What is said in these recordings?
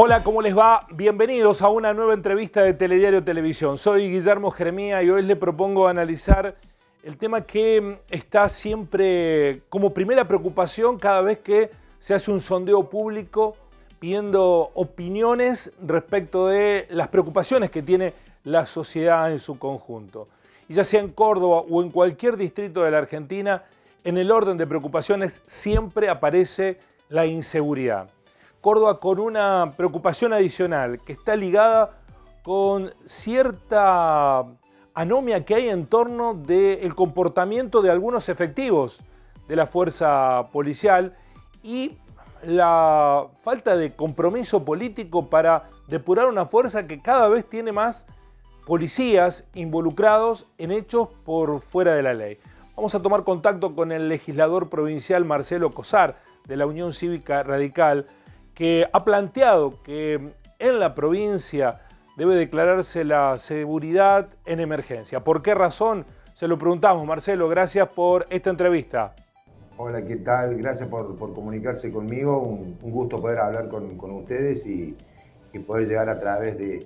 Hola, ¿cómo les va? Bienvenidos a una nueva entrevista de Telediario Televisión. Soy Guillermo Jeremía y hoy les propongo analizar el tema que está siempre como primera preocupación cada vez que se hace un sondeo público pidiendo opiniones respecto de las preocupaciones que tiene la sociedad en su conjunto. Y ya sea en Córdoba o en cualquier distrito de la Argentina, en el orden de preocupaciones siempre aparece la inseguridad. Córdoba con una preocupación adicional que está ligada con cierta anomia que hay en torno del comportamiento de algunos efectivos de la fuerza policial y la falta de compromiso político para depurar una fuerza que cada vez tiene más policías involucrados en hechos por fuera de la ley. Vamos a tomar contacto con el legislador provincial Marcelo Cosar de la Unión Cívica Radical, que ha planteado que en la provincia debe declararse la seguridad en emergencia. ¿Por qué razón? Se lo preguntamos. Marcelo, gracias por esta entrevista. Hola, ¿qué tal? Gracias por comunicarse conmigo. Un gusto poder hablar con ustedes y poder llegar a través de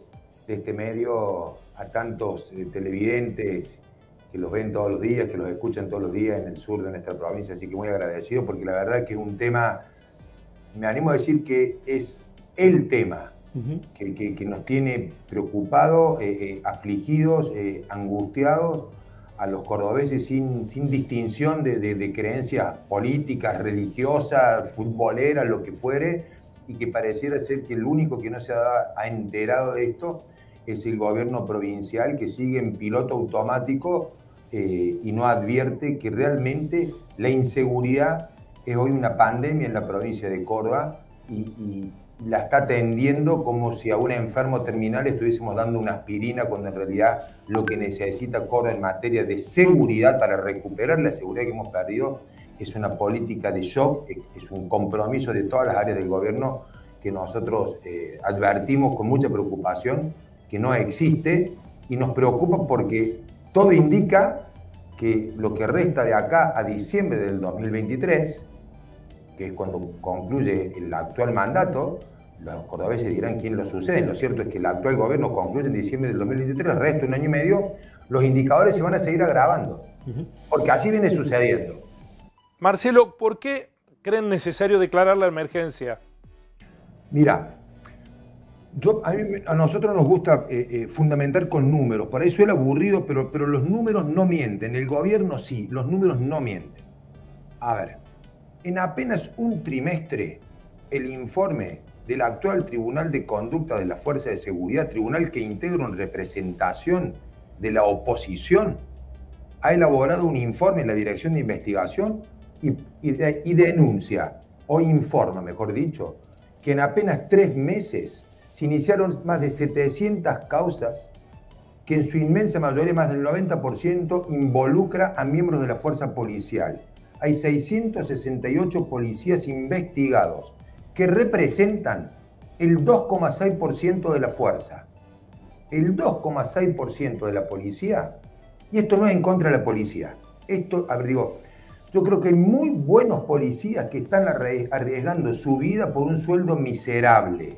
este medio a tantos televidentes que los ven todos los días, que los escuchan todos los días en el sur de nuestra provincia. Así que muy agradecido porque la verdad que es un tema, me animo a decir que es el tema que nos tiene preocupados, afligidos, angustiados a los cordobeses sin distinción de creencias políticas, religiosas, futboleras, lo que fuere, y que pareciera ser que el único que no se ha enterado de esto es el gobierno provincial, que sigue en piloto automático y no advierte que realmente la inseguridad es hoy una pandemia en la provincia de Córdoba y la está atendiendo como si a un enfermo terminal estuviésemos dando una aspirina, cuando en realidad lo que necesita Córdoba en materia de seguridad para recuperar la seguridad que hemos perdido es una política de shock, es un compromiso de todas las áreas del gobierno que nosotros advertimos con mucha preocupación que no existe, y nos preocupa porque todo indica que lo que resta de acá a diciembre del 2023, que es cuando concluye el actual mandato, los cordobeses dirán quién lo sucede. Lo cierto es que el actual gobierno concluye en diciembre del 2023, resta un año y medio, los indicadores se van a seguir agravando, porque así viene sucediendo. Marcelo, ¿por qué creen necesario declarar la emergencia? Mira, a nosotros nos gusta fundamentar con números, por ahí suena aburrido, pero los números no mienten, el gobierno sí, los números no mienten. A ver, en apenas un trimestre, el informe del actual Tribunal de Conducta de la Fuerza de Seguridad, tribunal que integra en representación de la oposición, ha elaborado un informe en la Dirección de Investigación y denuncia, o informa, mejor dicho, que en apenas 3 meses se iniciaron más de 700 causas que en su inmensa mayoría, más del 90%, involucra a miembros de la fuerza policial. Hay 668 policías investigados que representan el 2,6% de la fuerza. El 2,6% de la policía, y esto no es en contra de la policía. Esto, a ver, digo, yo creo que hay muy buenos policías que están arriesgando su vida por un sueldo miserable.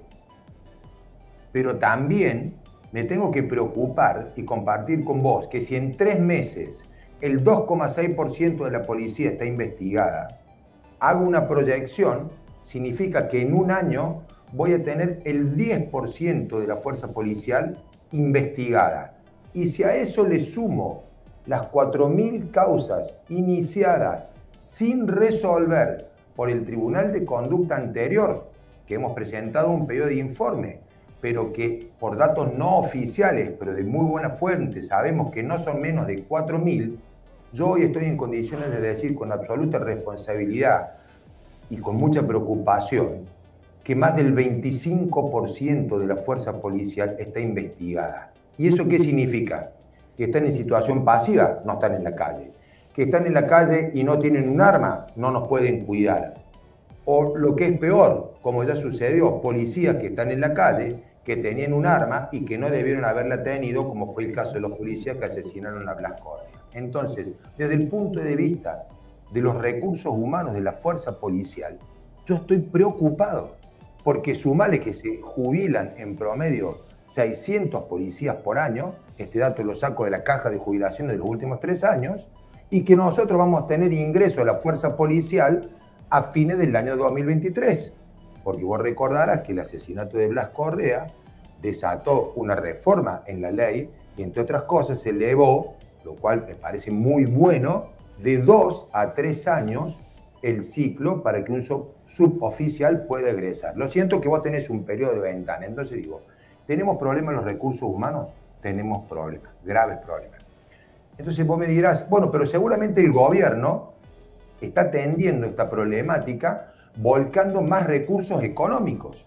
Pero también me tengo que preocupar y compartir con vos que si en 3 meses el 2,6% de la policía está investigada, hago una proyección, significa que en un año voy a tener el 10% de la fuerza policial investigada. Y si a eso le sumo las 4.000 causas iniciadas sin resolver por el Tribunal de Conducta anterior, que hemos presentado un pedido de informe, pero que por datos no oficiales, pero de muy buena fuente, sabemos que no son menos de 4.000, yo hoy estoy en condiciones de decir con absoluta responsabilidad y con mucha preocupación que más del 25% de la fuerza policial está investigada. ¿Y eso qué significa? Que están en situación pasiva, no están en la calle. Que están en la calle y no tienen un arma, no nos pueden cuidar. O lo que es peor, como ya sucedió, policías que están en la calle, que tenían un arma y que no debieron haberla tenido, como fue el caso de los policías que asesinaron a Blas Correa. Entonces, desde el punto de vista de los recursos humanos de la fuerza policial, yo estoy preocupado. porque sumale que se jubilan en promedio 600 policías por año, este dato lo saco de la caja de jubilaciones de los últimos 3 años, y que nosotros vamos a tener ingreso a la fuerza policial a fines del año 2023. Porque vos recordarás que el asesinato de Blas Correa desató una reforma en la ley y, entre otras cosas, se elevó, lo cual me parece muy bueno, de 2 a 3 años el ciclo para que un suboficial pueda egresar. Lo siento que vos tenés un periodo de ventana. Entonces digo, ¿tenemos problemas en los recursos humanos? Tenemos problemas, graves problemas. Entonces vos me dirás, bueno, pero seguramente el gobierno está atendiendo esta problemática volcando más recursos económicos,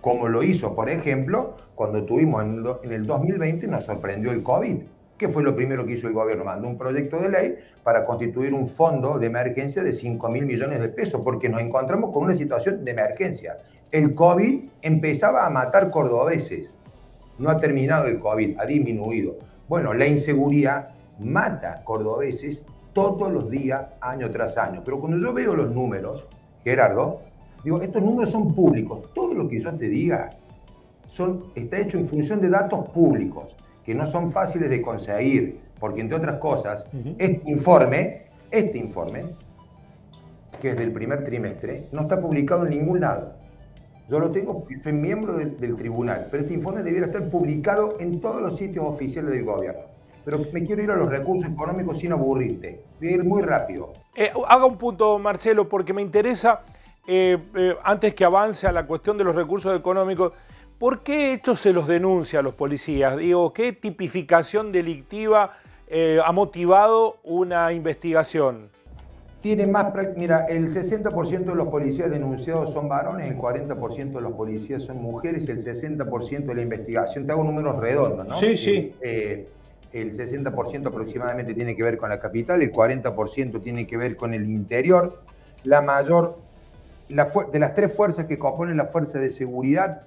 como lo hizo, por ejemplo, cuando tuvimos en el 2020, nos sorprendió el COVID. ¿Qué fue lo primero que hizo el gobierno? Mandó un proyecto de ley para constituir un fondo de emergencia de 5.000 millones de pesos, porque nos encontramos con una situación de emergencia. El COVID empezaba a matar cordobeses. No ha terminado el COVID, ha disminuido. Bueno, la inseguridad mata cordobeses todos los días, año tras año. Pero cuando yo veo los números, Gerardo, digo, estos números son públicos. Todo lo que yo te diga está hecho en función de datos públicos, que no son fáciles de conseguir, porque entre otras cosas, este informe, que es del primer trimestre, no está publicado en ningún lado. Yo lo tengo, soy miembro del tribunal, pero este informe debiera estar publicado en todos los sitios oficiales del gobierno. Pero me quiero ir a los recursos económicos sin aburrirte. Voy a ir muy rápido. Haga un punto, Marcelo, porque me interesa, antes que avance a la cuestión de los recursos económicos, ¿por qué hechos se los denuncia a los policías? Digo, ¿qué tipificación delictiva ha motivado una investigación? Tiene más, mira, el 60% de los policías denunciados son varones, el 40% de los policías son mujeres, el 60% de la investigación, te hago números redondos, ¿no? Sí, sí. El 60% aproximadamente tiene que ver con la capital, el 40% tiene que ver con el interior. De las 3 fuerzas que componen la fuerza de seguridad,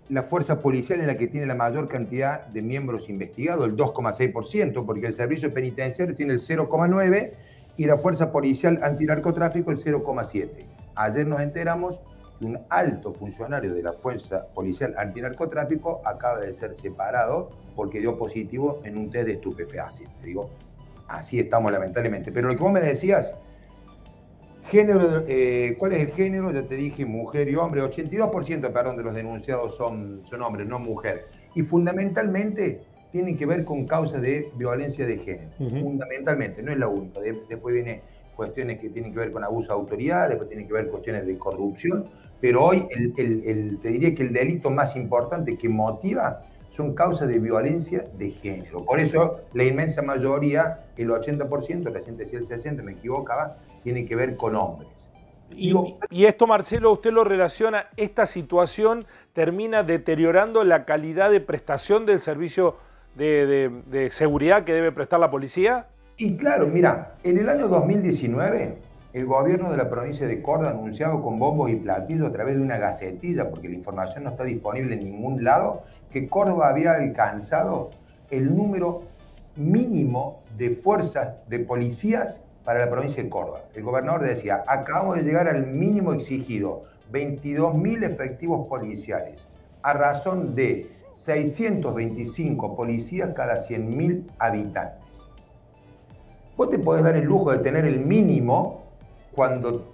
la fuerza policial es la que tiene la mayor cantidad de miembros investigados, el 2,6%, porque el servicio penitenciario tiene el 0,9% y la fuerza policial antinarcotráfico el 0,7%. Ayer nos enteramos que un alto funcionario de la fuerza policial antinarcotráfico acaba de ser separado porque dio positivo en un test de estupefacientes. Digo, así estamos lamentablemente. Pero lo que vos me decías, género, ¿cuál es el género? Ya te dije, mujer y hombre. 82%, perdón, de los denunciados son hombres, no mujer. Y fundamentalmente tienen que ver con causas de violencia de género. Fundamentalmente, no es la única. Después viene cuestiones que tienen que ver con abuso de autoridad, después tienen que ver cuestiones de corrupción. Pero hoy te diría que el delito más importante que motiva son causas de violencia de género. Por eso la inmensa mayoría, el 80%, recién decía el 60%, me equivocaba, tiene que ver con hombres. Y esto, Marcelo, usted lo relaciona, esta situación termina deteriorando la calidad de prestación del servicio de seguridad que debe prestar la policía. Y claro, mira, en el año 2019, el gobierno de la provincia de Córdoba anunciaba con bombos y platillos a través de una gacetilla, porque la información no está disponible en ningún lado, que Córdoba había alcanzado el número mínimo de fuerzas de policías para la provincia de Córdoba. El gobernador decía, acabamos de llegar al mínimo exigido, 22.000 efectivos policiales, a razón de 625 policías cada 100.000 habitantes. Vos te podés dar el lujo de tener el mínimo cuando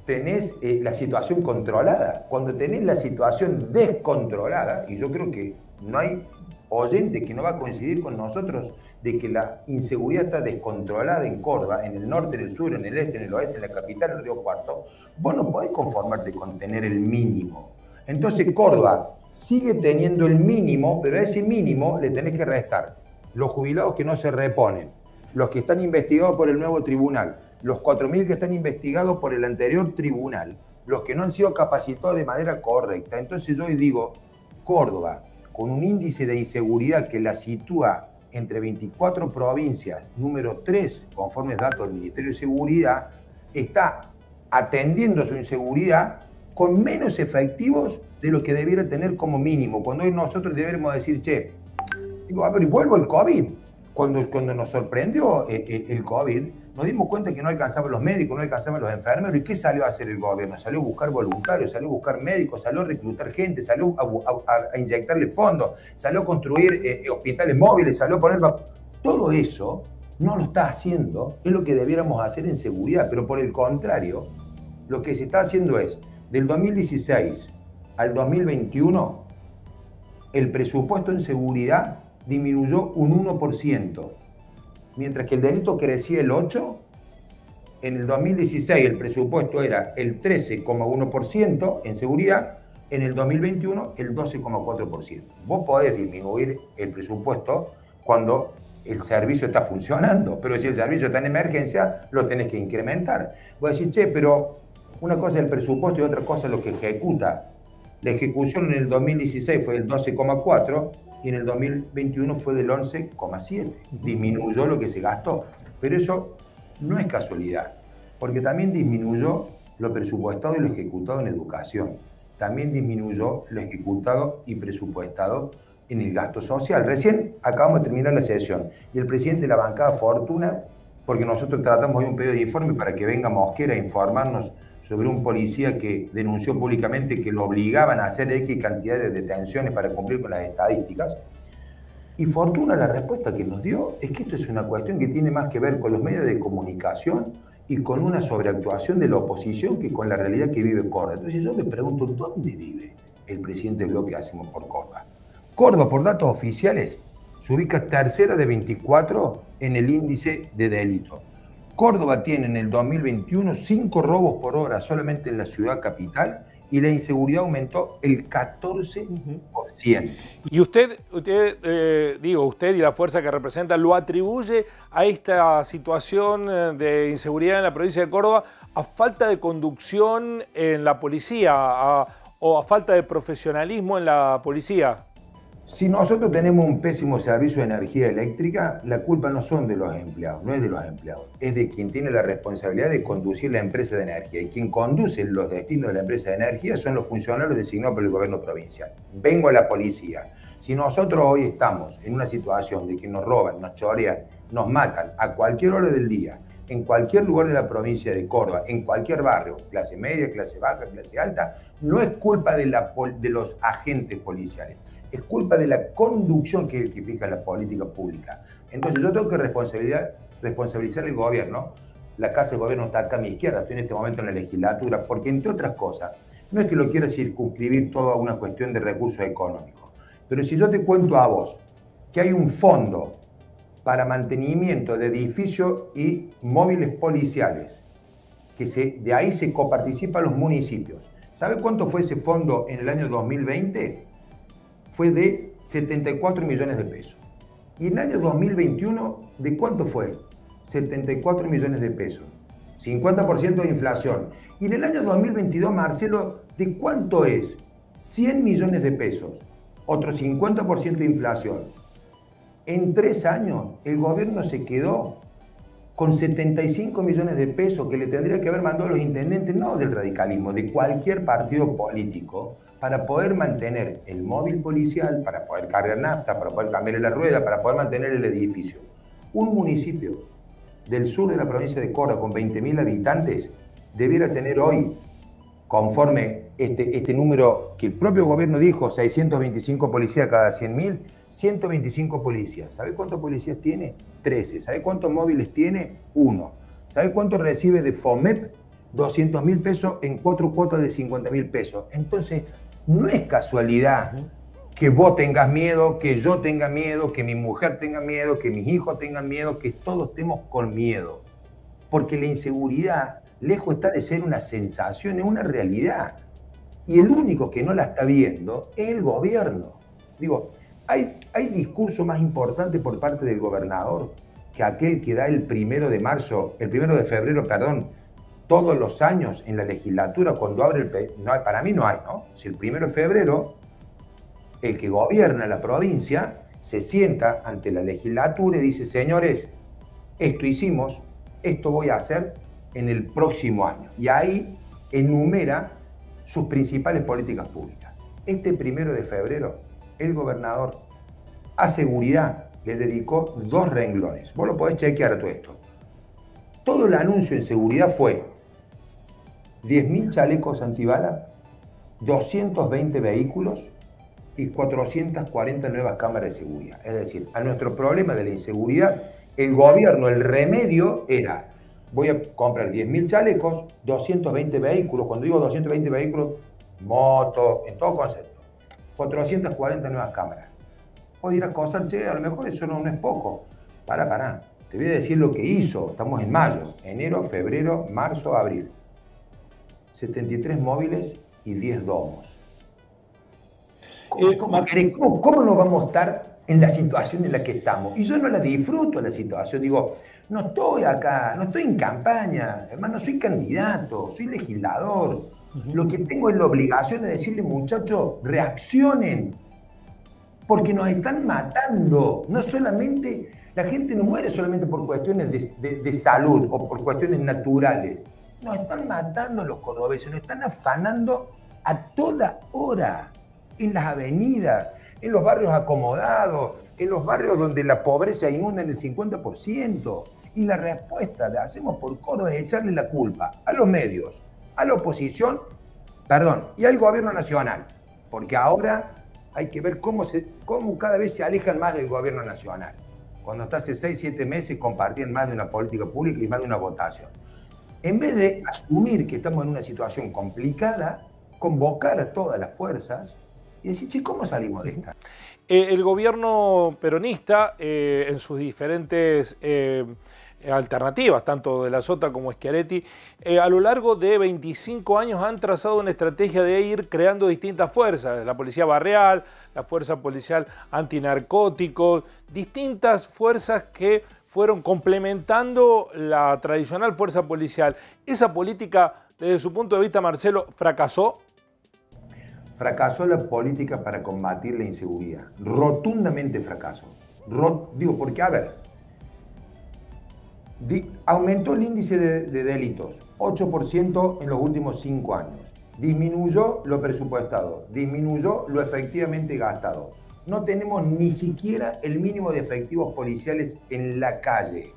tenés la situación controlada. Cuando tenés la situación descontrolada, y yo creo que no hay oyente que no va a coincidir con nosotros de que la inseguridad está descontrolada en Córdoba, en el norte, en el sur, en el este, en el oeste, en la capital, en el Río Cuarto, vos no podés conformarte con tener el mínimo. Entonces Córdoba sigue teniendo el mínimo, pero a ese mínimo le tenés que restar los jubilados que no se reponen, los que están investigados por el nuevo tribunal, los 4.000 que están investigados por el anterior tribunal, los que no han sido capacitados de manera correcta. Entonces yo hoy digo, Córdoba, con un índice de inseguridad que la sitúa entre 24 provincias, número 3, conforme datos del Ministerio de Seguridad, está atendiendo su inseguridad con menos efectivos de lo que debiera tener como mínimo. Cuando hoy nosotros deberíamos decir, che, digo, a ver, vuelvo al COVID. Cuando nos sorprendió el COVID, nos dimos cuenta que no alcanzaban los médicos, no alcanzaban los enfermeros. ¿Y qué salió a hacer el gobierno? Salió a buscar voluntarios, salió a buscar médicos, salió a reclutar gente, salió a inyectarle fondos, salió a construir hospitales móviles, salió a poner... Todo eso no lo está haciendo, es lo que debiéramos hacer en seguridad, pero por el contrario, lo que se está haciendo es, del 2016 al 2021, el presupuesto en seguridad disminuyó un 1%, mientras que el delito crecía el 8%. En el 2016 el presupuesto era el 13,1% en seguridad, en el 2021 el 12,4%. Vos podés disminuir el presupuesto cuando el servicio está funcionando, pero si el servicio está en emergencia, lo tenés que incrementar. Vos decís, che, pero una cosa es el presupuesto y otra cosa es lo que ejecuta. La ejecución en el 2016 fue del 12,4% y en el 2021 fue del 11,7%. Disminuyó lo que se gastó. Pero eso no es casualidad, porque también disminuyó lo presupuestado y lo ejecutado en educación. También disminuyó lo ejecutado y presupuestado en el gasto social. Recién acabamos de terminar la sesión y el presidente de la bancada Fortuna, porque nosotros tratamos hoy un pedido de informe para que venga Mosquera a informarnos sobre un policía que denunció públicamente que lo obligaban a hacer X cantidad de detenciones para cumplir con las estadísticas. Y Fortuna, la respuesta que nos dio es que esto es una cuestión que tiene más que ver con los medios de comunicación y con una sobreactuación de la oposición que con la realidad que vive Córdoba. Entonces yo me pregunto, ¿dónde vive el presidente del bloque Hacemos por Córdoba? Córdoba, por datos oficiales, se ubica tercera de 24 en el índice de delito. Córdoba tiene en el 2021 5 robos por hora solamente en la ciudad capital y la inseguridad aumentó el 14%. Y usted y la fuerza que representa, ¿lo atribuye a esta situación de inseguridad en la provincia de Córdoba a falta de conducción en la policía o a falta de profesionalismo en la policía? Si nosotros tenemos un pésimo servicio de energía eléctrica, la culpa no son de los empleados, no es de los empleados, es de quien tiene la responsabilidad de conducir la empresa de energía. Y quien conduce los destinos de la empresa de energía son los funcionarios designados por el gobierno provincial. Vengo a la policía. Si nosotros hoy estamos en una situación de que nos roban, nos chorean, nos matan a cualquier hora del día, en cualquier lugar de la provincia de Córdoba, en cualquier barrio, clase media, clase baja, clase alta, no es culpa de los agentes policiales. Es culpa de la conducción que fija la política pública. Entonces yo tengo que responsabilizar al gobierno. La casa de gobierno está acá a mi izquierda, estoy en este momento en la legislatura, porque entre otras cosas, no es que lo quiera circunscribir todo a una cuestión de recursos económicos, pero si yo te cuento a vos que hay un fondo para mantenimiento de edificios y móviles policiales, que de ahí se coparticipan los municipios. ¿Sabe cuánto fue ese fondo en el año 2020? Fue de 74 millones de pesos. Y en el año 2021, ¿de cuánto fue? 74 millones de pesos. 50% de inflación. Y en el año 2022, Marcelo, ¿de cuánto es? 100 millones de pesos. Otro 50% de inflación. En 3 años, el gobierno se quedó con 75 millones de pesos que le tendría que haber mandado a los intendentes, no del radicalismo, de cualquier partido político, para poder mantener el móvil policial, para poder cargar nafta, para poder cambiarle la rueda, para poder mantener el edificio. Un municipio del sur de la provincia de Córdoba con 20.000 habitantes debiera tener hoy, conforme este número que el propio gobierno dijo, 625 policías cada 100.000, 125 policías. ¿Sabe cuántos policías tiene? 13. ¿Sabe cuántos móviles tiene? 1. ¿Sabe cuánto recibe de FOMEP? 200.000 pesos en 4 cuotas de 50.000 pesos. Entonces, no es casualidad que vos tengas miedo, que yo tenga miedo, que mi mujer tenga miedo, que mis hijos tengan miedo, que todos estemos con miedo. Porque la inseguridad, lejos está de ser una sensación, es una realidad. Y el único que no la está viendo es el gobierno. Digo, ¿hay discurso más importante por parte del gobernador que aquel que da el 1 de febrero, todos los años en la legislatura cuando abre no, para mí no hay, ¿no? Si el 1 de febrero, el que gobierna la provincia se sienta ante la legislatura y dice, señores, esto hicimos, esto voy a hacer en el próximo año. Y ahí enumera sus principales políticas públicas. Este 1 de febrero, el gobernador, a seguridad, le dedicó 2 renglones. Vos lo podés chequear a todo esto. Todo el anuncio en seguridad fue 10.000 chalecos antibalas, 220 vehículos y 440 nuevas cámaras de seguridad. Es decir, a nuestro problema de la inseguridad, el gobierno, el remedio era: voy a comprar 10.000 chalecos, 220 vehículos. Cuando digo 220 vehículos, motos, en todo concepto. 440 nuevas cámaras. Vos dirás cosas, che, a lo mejor eso no es poco. Pará. Te voy a decir lo que hizo. Estamos en mayo, enero, febrero, marzo, abril. 73 móviles y 10 domos. ¿Cómo no vamos a estar en la situación en la que estamos? Y yo no la disfruto la situación. Digo, no estoy acá, no estoy en campaña, hermano, soy candidato, soy legislador. Lo que tengo es la obligación de decirle, muchachos, reaccionen, porque nos están matando. No solamente, la gente no muere solamente por cuestiones de salud o por cuestiones naturales. Nos están matando los cordobeses, nos están afanando a toda hora, en las avenidas, en los barrios acomodados, en los barrios donde la pobreza inunda en el 50%. Y la respuesta de Hacemos por Córdoba es echarle la culpa a los medios, a la oposición, y al gobierno nacional. Porque ahora hay que ver cómo cada vez se alejan más del gobierno nacional. Cuando hasta hace 6, 7 meses compartían más de una política pública y más de una votación. En vez de asumir que estamos en una situación complicada, convocar a todas las fuerzas y decir, che, ¿cómo salimos de esta? El gobierno peronista, en sus diferentes alternativas, tanto de la Sota como Schiaretti, a lo largo de 25 años han trazado una estrategia de ir creando distintas fuerzas, la policía barrial, la fuerza policial antinarcóticos, distintas fuerzas que fueron complementando la tradicional fuerza policial. ¿Esa política, desde su punto de vista, Marcelo, fracasó? Fracasó la política para combatir la inseguridad. Rotundamente fracasó. Digo, porque, a ver, aumentó el índice de delitos, 8% en los últimos 5 años. Disminuyó lo presupuestado, disminuyó lo efectivamente gastado. No tenemos ni siquiera el mínimo de efectivos policiales en la calle.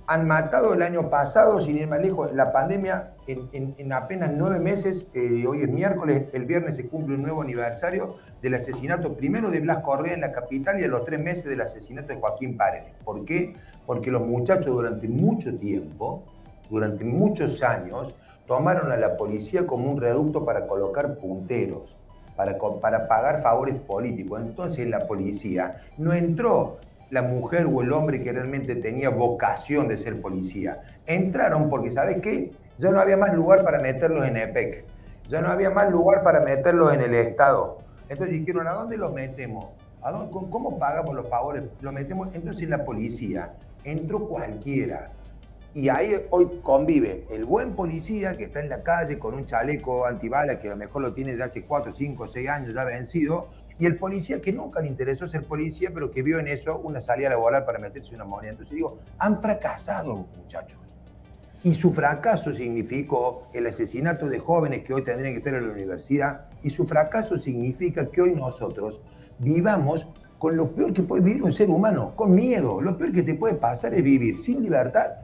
Han matado el año pasado, sin ir más lejos, la pandemia en apenas 9 meses, hoy es miércoles, el viernes se cumple un nuevo aniversario del asesinato primero de Blas Correa en la capital y a los 3 meses del asesinato de Joaquín Paredes. ¿Por qué? Porque los muchachos durante mucho tiempo, durante muchos años, tomaron a la policía como un reducto para colocar punteros, para pagar favores políticos. Entonces en la policía no entró la mujer o el hombre que realmente tenía vocación de ser policía. Entraron porque, ¿sabes qué? Ya no había más lugar para meterlos en EPEC. Ya no había más lugar para meterlos en el Estado. Entonces dijeron, ¿a dónde los metemos? ¿Cómo pagamos los favores? Los metemos. Entonces en la policía entró cualquiera. Y ahí hoy convive el buen policía que está en la calle con un chaleco antibala que a lo mejor lo tiene desde hace 4, 5, 6 años ya vencido, y el policía que nunca le interesó ser policía, pero que vio en eso una salida laboral para meterse una moneda. Entonces digo, han fracasado, muchachos. Y su fracaso significó el asesinato de jóvenes que hoy tendrían que estar en la universidad, y su fracaso significa que hoy nosotros vivamos con lo peor que puede vivir un ser humano, con miedo. Lo peor que te puede pasar es vivir sin libertad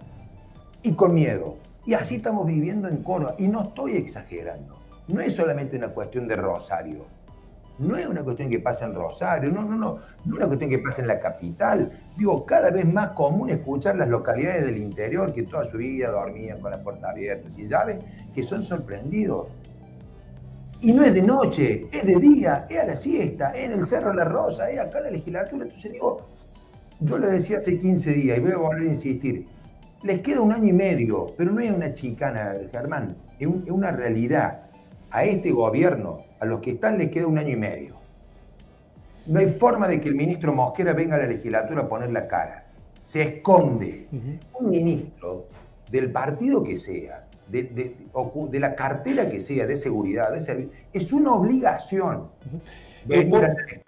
y con miedo. Y así estamos viviendo en Córdoba. Y no estoy exagerando. No es solamente una cuestión de Rosario. No es una cuestión que pasa en Rosario. No es una cuestión que pasa en la capital. Digo, cada vez más común escuchar las localidades del interior que toda su vida dormían con las puertas abiertas y llaves, que son sorprendidos. Y no es de noche, es de día, es a la siesta, es en el Cerro La Rosa, es acá en la legislatura. Entonces digo, yo lo decía hace 15 días y voy a volver a insistir. Les queda 1 año y medio, pero no es una chicana, Germán, es una realidad. A este gobierno, a los que están, les queda 1 año y medio. No hay forma de que el ministro Mosquera venga a la legislatura a poner la cara. Se esconde. Un ministro del partido que sea, de la cartera que sea, de seguridad, de servicio, es una obligación.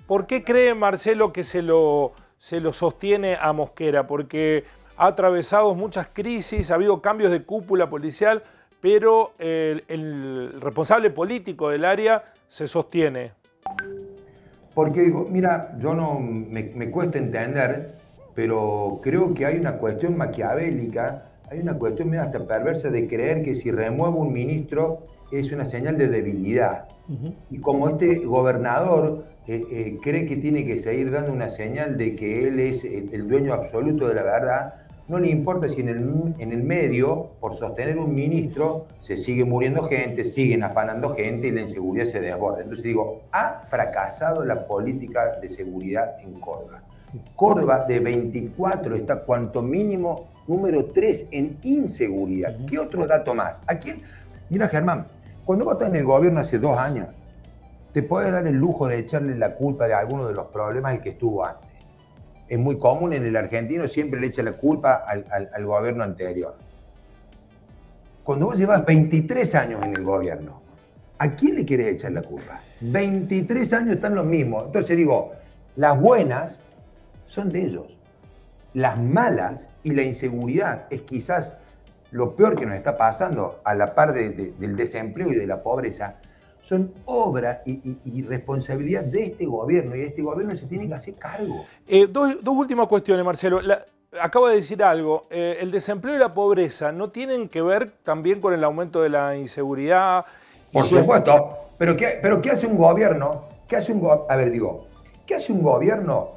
¿Por qué cree, Marcelo, que se lo sostiene a Mosquera? Porque ha atravesado muchas crisis, ha habido cambios de cúpula policial, pero el responsable político del área se sostiene. Porque digo, mira, yo no me cuesta entender, pero creo que hay una cuestión maquiavélica, hay una cuestión medio hasta perversa de creer que si remuevo un ministro es una señal de debilidad. Y como este gobernador cree que tiene que seguir dando una señal de que él es el dueño absoluto de la verdad, no le importa si en el medio, por sostener un ministro, se sigue muriendo gente, siguen afanando gente y la inseguridad se desborda. Entonces digo, ha fracasado la política de seguridad en Córdoba. Córdoba de 24 está cuanto mínimo número 3 en inseguridad. ¿Qué otro dato más? ¿A quién? Mira, Germán, cuando vos estás en el gobierno hace 2 años, te podés dar el lujo de echarle la culpa de alguno de los problemas el que estuvo antes. Es muy común en el argentino, siempre le echa la culpa al gobierno anterior. Cuando vos llevas 23 años en el gobierno, ¿a quién le querés echar la culpa? 23 años están los mismos. Entonces digo, las buenas son de ellos. Las malas y la inseguridad es quizás lo peor que nos está pasando a la par del desempleo y de la pobreza. Son obra y responsabilidad de este gobierno, y este gobierno se tiene que hacer cargo. Dos últimas cuestiones, Marcelo. Acabo de decir algo. El desempleo y la pobreza no tienen que ver también con el aumento de la inseguridad. Por supuesto. Pero ¿qué hace un gobierno? ¿Qué hace un gobierno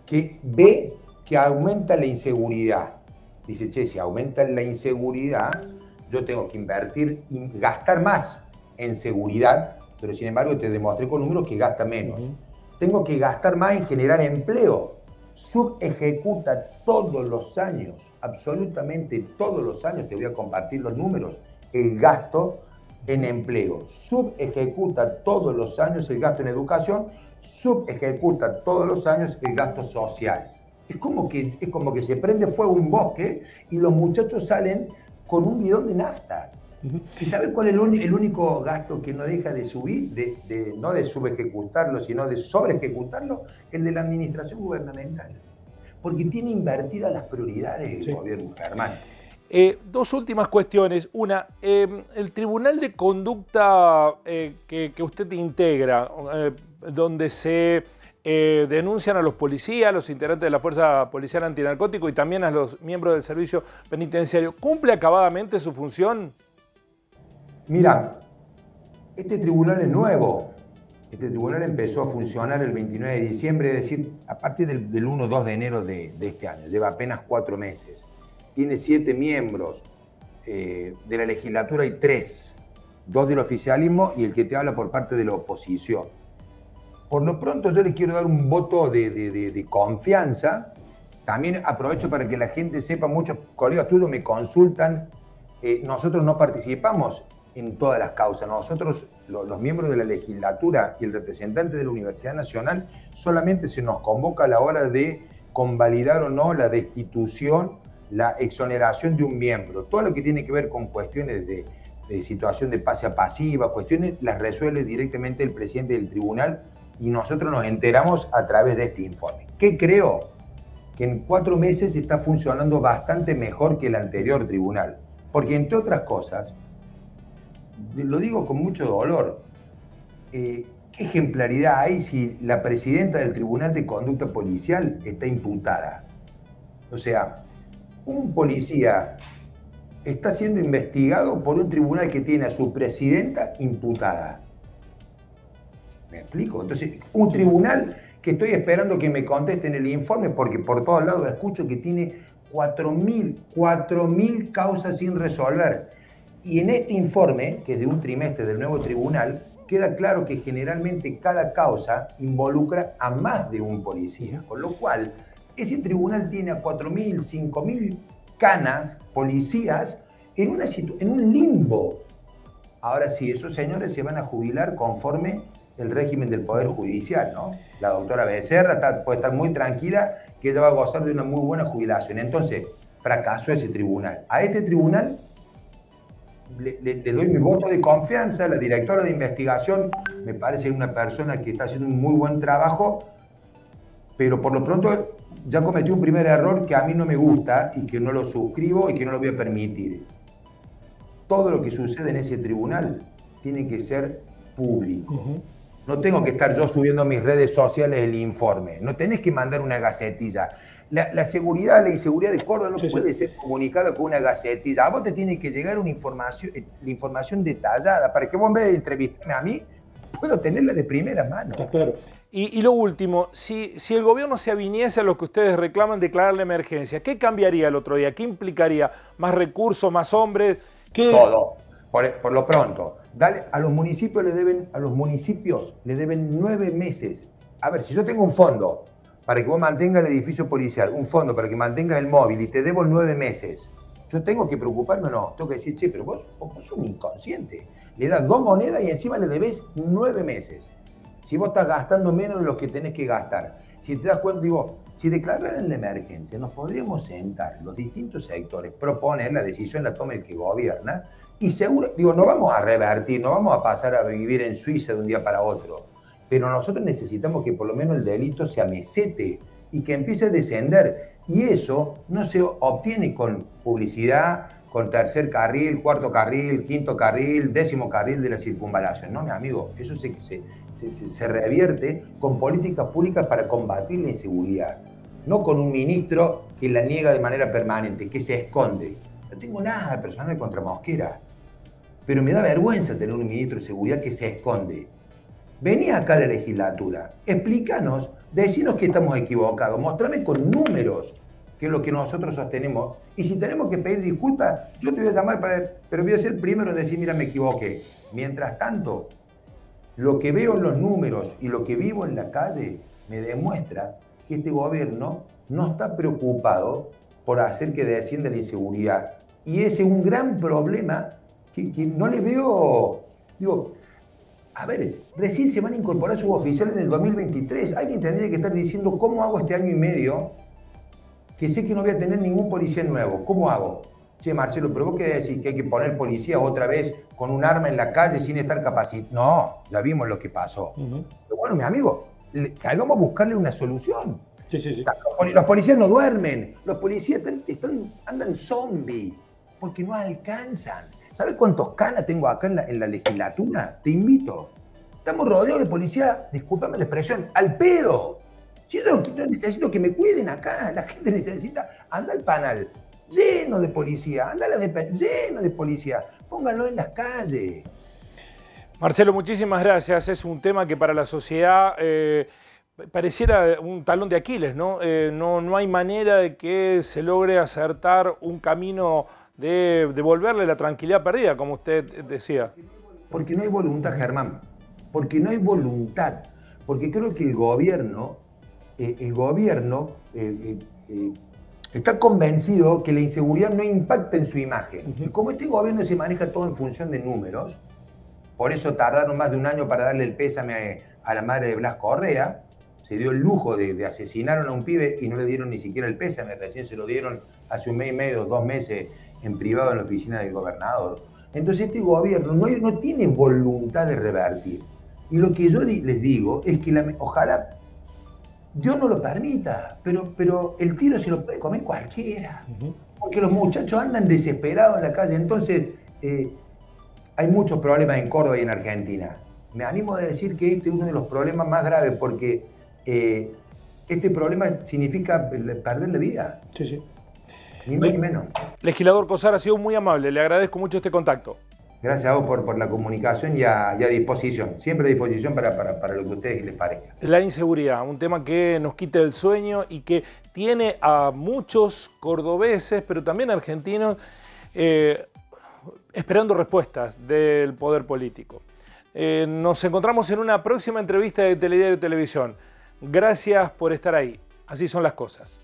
que ve que aumenta la inseguridad? Dice, che, si aumenta la inseguridad, yo tengo que invertir y gastar más en seguridad, pero sin embargo te demostré con números que gasta menos. Tengo que gastar más en generar empleo. Subejecuta todos los años, absolutamente todos los años, te voy a compartir los números, el gasto en empleo. Subejecuta todos los años el gasto en educación, subejecuta todos los años el gasto social. Es como que se prende fuego un bosque y los muchachos salen con un bidón de nafta. ¿Y sabes cuál es el único gasto que no deja de subir? No de subejecutarlo, sino de sobreejecutarlo, el de la administración gubernamental. Porque tiene invertidas las prioridades del gobierno, Germán. Dos últimas cuestiones. Una, el Tribunal de Conducta que usted integra, donde se denuncian a los policías, a los integrantes de la Fuerza Policial Antinarcótico y también a los miembros del Servicio Penitenciario, ¿cumple acabadamente su función? Mira, este tribunal es nuevo. Este tribunal empezó a funcionar el 29 de diciembre, es decir, a partir del 1 o 2 de enero de este año. Lleva apenas 4 meses. Tiene 7 miembros. De la legislatura hay 3. 2 del oficialismo y el que te habla por parte de la oposición. Por lo pronto yo les quiero dar un voto de confianza. También aprovecho para que la gente sepa, muchos colegas tuyos me consultan. Nosotros no participamos en todas las causas. Nosotros, los miembros de la legislatura y el representante de la Universidad Nacional, solamente se nos convoca a la hora de convalidar o no la destitución, la exoneración de un miembro. Todo lo que tiene que ver con cuestiones de situación de pase a pasiva, cuestiones, las resuelve directamente el presidente del tribunal y nosotros nos enteramos a través de este informe. ¿Qué creo? Que en 4 meses está funcionando bastante mejor que el anterior tribunal. Porque, entre otras cosas, lo digo con mucho dolor, ¿qué ejemplaridad hay si la presidenta del Tribunal de Conducta Policial está imputada? O sea, un policía está siendo investigado por un tribunal que tiene a su presidenta imputada. ¿Me explico? Entonces, un tribunal que estoy esperando que me contesten el informe porque por todos lados escucho que tiene 4.000 causas sin resolver. Y en este informe, que es de un trimestre del nuevo tribunal, queda claro que generalmente cada causa involucra a más de un policía. Con lo cual, ese tribunal tiene a 4.000, 5.000 canas, policías, en un limbo. Ahora sí, esos señores se van a jubilar conforme el régimen del Poder Judicial, ¿no? La doctora Becerra puede estar muy tranquila que ella va a gozar de una muy buena jubilación. Entonces, fracasó ese tribunal. A este tribunal le doy mi voto de confianza. La directora de investigación me parece una persona que está haciendo un muy buen trabajo, pero por lo pronto ya cometió un primer error que a mí no me gusta y que no lo suscribo y que no lo voy a permitir. Todo lo que sucede en ese tribunal tiene que ser público. No tengo que estar yo subiendo a mis redes sociales el informe. No tenés que mandar una gacetilla. La seguridad, la inseguridad de Córdoba no puede ser comunicada con una gacetilla. A vos te tiene que llegar una información, la información detallada para que vos, en vez de entrevistarme a mí, puedo tenerla de primera mano. Claro. Y lo último, si el gobierno se aviniese a lo que ustedes reclaman, declarar la emergencia, ¿qué cambiaría el otro día? ¿Qué implicaría? ¿Más recursos, más hombres? ¿Qué? Todo. Por lo pronto, a los municipios le deben 9 meses. A ver, si yo tengo un fondo para que vos mantengas el edificio policial, un fondo para que mantengas el móvil y te debo 9 meses, ¿yo tengo que preocuparme o no? Tengo que decir, che, pero vos sos un inconsciente. Le das 2 monedas y encima le debes 9 meses. Si vos estás gastando menos de lo que tenés que gastar. Si te das cuenta, digo, si declararan la emergencia, nos podríamos sentar los distintos sectores, proponer la decisión, la toma el que gobierna, y seguro, digo, no vamos a revertir, no vamos a pasar a vivir en Suiza de un día para otro, pero nosotros necesitamos que por lo menos el delito se amesete y que empiece a descender. Y eso no se obtiene con publicidad, con tercer carril, cuarto carril, quinto carril, 10º carril de la circunvalación. No, mi amigo, eso se revierte con políticas públicas para combatir la inseguridad, no con un ministro que la niega de manera permanente, que se esconde. No tengo nada personal contra Mosquera, pero me da vergüenza tener un ministro de seguridad que se esconde. Vení acá a la legislatura, explícanos, decinos que estamos equivocados, mostrame con números que es lo que nosotros sostenemos. Y si tenemos que pedir disculpas, yo te voy a llamar, pero voy a ser el primero en decir, mira, me equivoqué. Mientras tanto, lo que veo en los números y lo que vivo en la calle me demuestra que este gobierno no está preocupado por hacer que descienda la inseguridad. Y ese es un gran problema que no le veo. Digo, a ver, recién se van a incorporar suboficiales en el 2023. Alguien tendría que estar diciendo, ¿cómo hago este año y medio que sé que no voy a tener ningún policía nuevo? ¿Cómo hago? Che, Marcelo, pero vos querés decir que hay que poner policías otra vez con un arma en la calle sin estar capacitados. No, ya vimos lo que pasó. Pero bueno, mi amigo, salgamos a buscarle una solución. Sí. Los policías no duermen, los policías andan zombie, porque no alcanzan. ¿Sabes cuántos canas tengo acá en la legislatura? Te invito. Estamos rodeados de policía, discúlpame la expresión, al pedo. Yo no necesito que me cuiden acá, la gente necesita, anda al panel lleno de policía, anda a la lleno de policía, pónganlo en las calles. Marcelo, muchísimas gracias. Es un tema que para la sociedad pareciera un talón de Aquiles, ¿no? No hay manera de que se logre acertar un camino de devolverle la tranquilidad perdida, como usted decía. Porque no hay voluntad, Germán. Porque no hay voluntad. Porque creo que el gobierno está convencido que la inseguridad no impacta en su imagen. Y como este gobierno se maneja todo en función de números, por eso tardaron más de un año para darle el pésame a la madre de Blas Correa. Se dio el lujo de asesinar a un pibe y no le dieron ni siquiera el pésame. Recién se lo dieron hace un mes y medio, 2 meses, en privado en la oficina del gobernador. Entonces este gobierno no tiene voluntad de revertir. Y lo que yo les digo es que ojalá Dios no lo permita, pero el tiro se lo puede comer cualquiera. Porque los muchachos andan desesperados en la calle. Entonces hay muchos problemas en Córdoba y en Argentina. Me animo a decir que este es uno de los problemas más graves porque este problema significa perder la vida. Sí. Ni más ni menos. Legislador Cosar, ha sido muy amable. Le agradezco mucho este contacto. Gracias a vos por la comunicación y a disposición. Siempre a disposición para lo que a ustedes les parezca. La inseguridad, un tema que nos quita el sueño y que tiene a muchos cordobeses, pero también argentinos, esperando respuestas del poder político. Nos encontramos en una próxima entrevista de Telediario Televisión. Gracias por estar ahí. Así son las cosas.